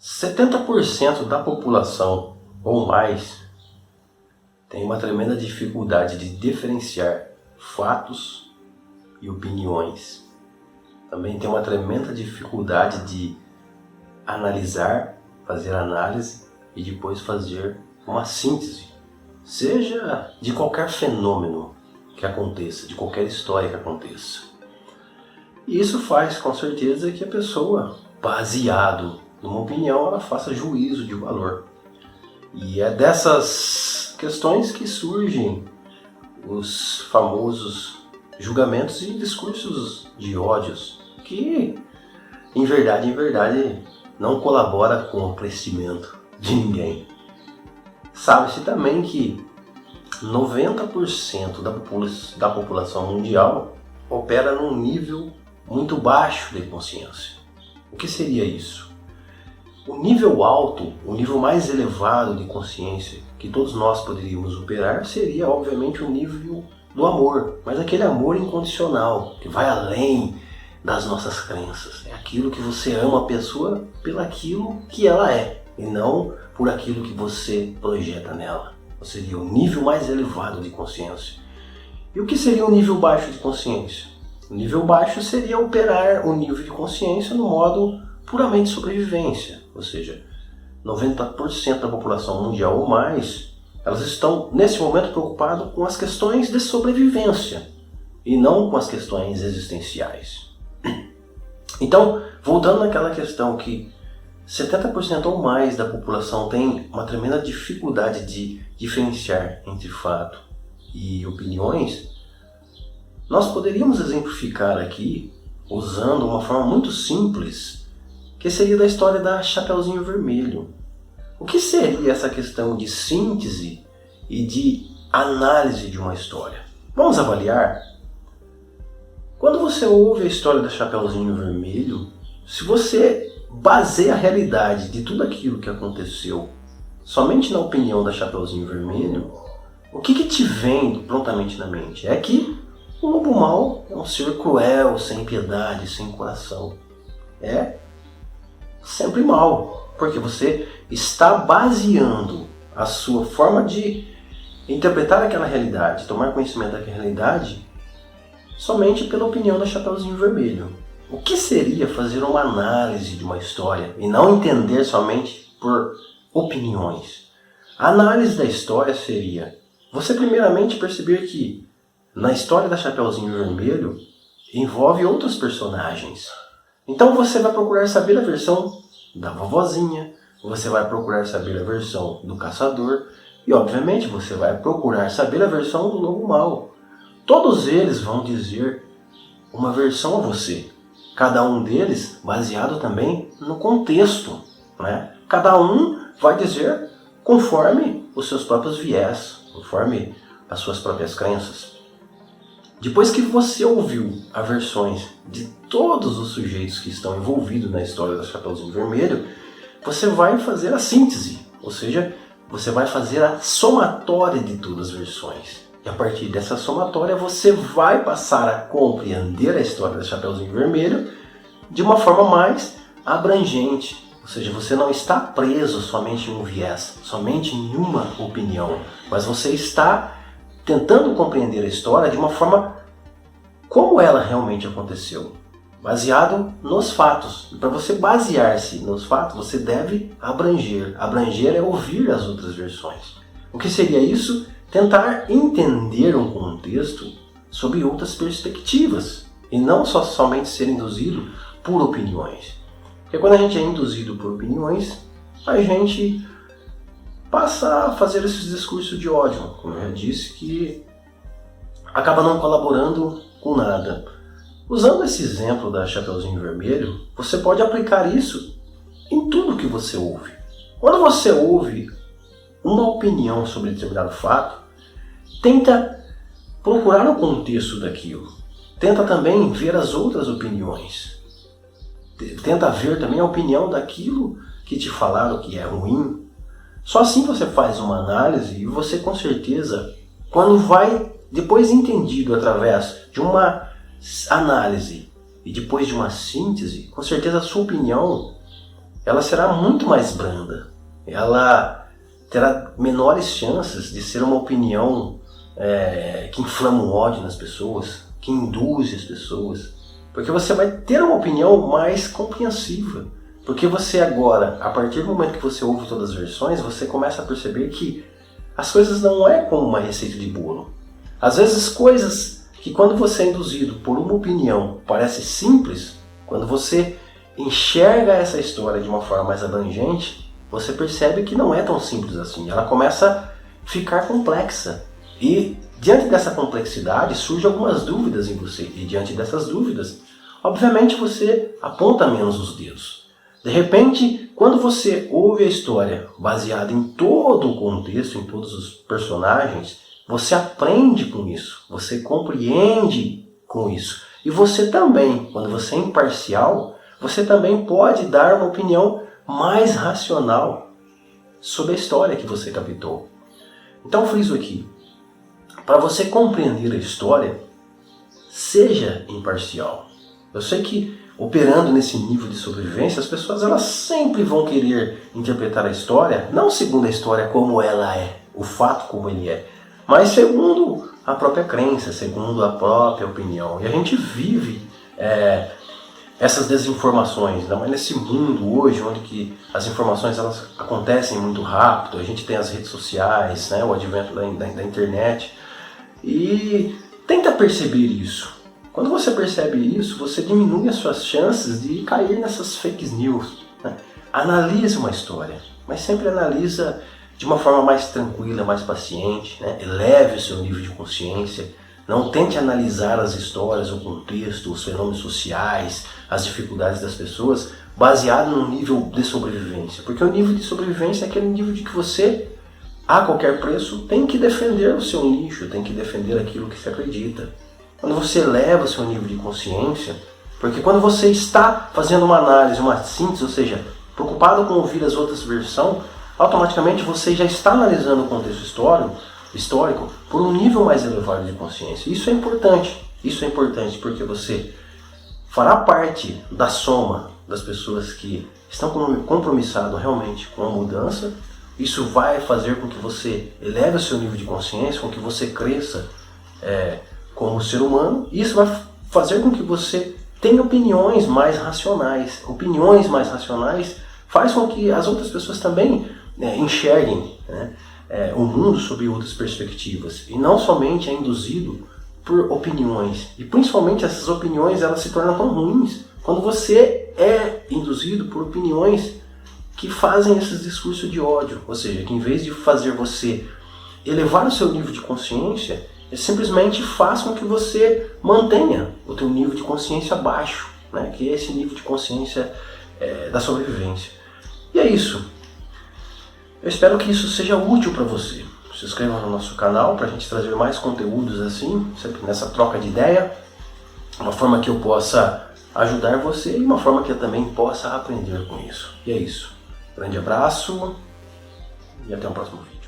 70% da população ou mais tem uma tremenda dificuldade de diferenciar fatos e opiniões. Também tem uma tremenda dificuldade de analisar, fazer análise e depois fazer uma síntese, seja de qualquer fenômeno que aconteça, de qualquer história que aconteça. E isso faz com certeza que a pessoa, baseado numa opinião, ela faça juízo de valor. E é dessas questões que surgem os famosos julgamentos e discursos de ódios, que em verdade não colabora com o crescimento de ninguém. Sabe-se também que 90% da população mundial opera num nível muito baixo de consciência. O que seria isso? O nível alto, o nível mais elevado de consciência que todos nós poderíamos operar seria, obviamente, o nível do amor, mas aquele amor incondicional, que vai além das nossas crenças. É aquilo que você ama a pessoa pelaquilo que ela é, e não por aquilo que você projeta nela. Seria o nível mais elevado de consciência. E o que seria o nível baixo de consciência? O nível baixo seria operar o nível de consciência no modo puramente sobrevivência, ou seja, 90% da população mundial ou mais, elas estão nesse momento preocupadas com as questões de sobrevivência e não com as questões existenciais. Então, voltando naquela questão que 70% ou mais da população tem uma tremenda dificuldade de diferenciar entre fato e opiniões, nós poderíamos exemplificar aqui usando uma forma muito simples, que seria da história da Chapeuzinho Vermelho. O que seria essa questão de síntese e de análise de uma história? Vamos avaliar? Quando você ouve a história da Chapeuzinho Vermelho, se você baseia a realidade de tudo aquilo que aconteceu somente na opinião da Chapeuzinho Vermelho, o que te vem prontamente na mente? É que o lobo mau é um ser cruel, sem piedade, sem coração. É sempre mal, porque você está baseando a sua forma de interpretar aquela realidade, tomar conhecimento daquela realidade, somente pela opinião da Chapeuzinho Vermelho. O que seria fazer uma análise de uma história e não entender somente por opiniões? A análise da história seria você primeiramente perceber que na história da Chapeuzinho Vermelho envolve outros personagens. Então você vai procurar saber a versão da vovozinha, você vai procurar saber a versão do caçador e obviamente você vai procurar saber a versão do lobo mau. Todos eles vão dizer uma versão a você. Cada um deles baseado também no contexto, né? Cada um vai dizer conforme os seus próprios viés, conforme as suas próprias crenças. Depois que você ouviu as versões de todos os sujeitos que estão envolvidos na história da Chapeuzinho Vermelho, você vai fazer a síntese, ou seja, você vai fazer a somatória de todas as versões. E a partir dessa somatória você vai passar a compreender a história da Chapeuzinho Vermelho de uma forma mais abrangente. Ou seja, você não está preso somente em um viés, somente em uma opinião, mas você está tentando compreender a história de uma forma como ela realmente aconteceu, baseado nos fatos. E para você basear-se nos fatos, você deve abranger. Abranger é ouvir as outras versões. O que seria isso? Tentar entender um contexto sob outras perspectivas e não somente ser induzido por opiniões. Porque quando a gente é induzido por opiniões, a gente passa a fazer esses discursos de ódio, como eu já disse, que acaba não colaborando com nada. Usando esse exemplo da Chapeuzinho Vermelho, você pode aplicar isso em tudo que você ouve. Quando você ouve uma opinião sobre determinado fato, tenta procurar o contexto daquilo. Tenta também ver as outras opiniões. Tenta ver também a opinião daquilo que te falaram que é ruim. Só assim você faz uma análise e você com certeza, quando vai depois entendido através de uma análise e depois de uma síntese, com certeza a sua opinião ela será muito mais branda. Ela terá menores chances de ser uma opinião que inflama o ódio nas pessoas, que induz as pessoas. Porque você vai ter uma opinião mais compreensiva. Porque você agora, a partir do momento que você ouve todas as versões, você começa a perceber que as coisas não é como uma receita de bolo. Às vezes coisas que quando você é induzido por uma opinião parece simples, quando você enxerga essa história de uma forma mais abrangente, você percebe que não é tão simples assim. Ela começa a ficar complexa. E diante dessa complexidade surgem algumas dúvidas em você. E diante dessas dúvidas, obviamente você aponta menos os dedos. De repente, quando você ouve a história baseada em todo o contexto, em todos os personagens, você aprende com isso, você compreende com isso. E você também, quando você é imparcial, você também pode dar uma opinião mais racional sobre a história que você captou. Então friso aqui, para você compreender a história, seja imparcial. Eu sei que operando nesse nível de sobrevivência, as pessoas elas sempre vão querer interpretar a história, não segundo a história como ela é, o fato como ele é, mas segundo a própria crença, segundo a própria opinião. E a gente vive essas desinformações, ainda mais nesse mundo hoje, onde que as informações elas acontecem muito rápido, a gente tem as redes sociais, né, o advento da internet, e tenta perceber isso. Quando você percebe isso, você diminui as suas chances de cair nessas fake news. Né? Analise uma história, mas sempre analisa de uma forma mais tranquila, mais paciente. Né? Eleve o seu nível de consciência. Não tente analisar as histórias, o contexto, os fenômenos sociais, as dificuldades das pessoas, baseado no nível de sobrevivência. Porque o nível de sobrevivência é aquele nível de que você, a qualquer preço, tem que defender o seu nicho, tem que defender aquilo que você acredita. Quando você eleva o seu nível de consciência, porque quando você está fazendo uma análise, uma síntese, ou seja, preocupado com ouvir as outras versões, automaticamente você já está analisando o contexto histórico por um nível mais elevado de consciência. Isso é importante porque você fará parte da soma das pessoas que estão compromissadas realmente com a mudança. Isso vai fazer com que você eleve o seu nível de consciência, com que você cresça como ser humano. Isso vai fazer com que você tenha opiniões mais racionais. Opiniões mais racionais faz com que as outras pessoas também enxerguem o mundo sob outras perspectivas. E não somente é induzido por opiniões. E principalmente essas opiniões elas se tornam tão ruins quando você é induzido por opiniões que fazem esses discursos de ódio. Ou seja, que em vez de fazer você elevar o seu nível de consciência, simplesmente faz com que você mantenha o teu nível de consciência baixo, né? Que é esse nível de consciência da sobrevivência. E é isso. Eu espero que isso seja útil para você. Se inscreva no nosso canal para a gente trazer mais conteúdos assim, sempre nessa troca de ideia, uma forma que eu possa ajudar você e uma forma que eu também possa aprender com isso. E é isso. Grande abraço e até o próximo vídeo.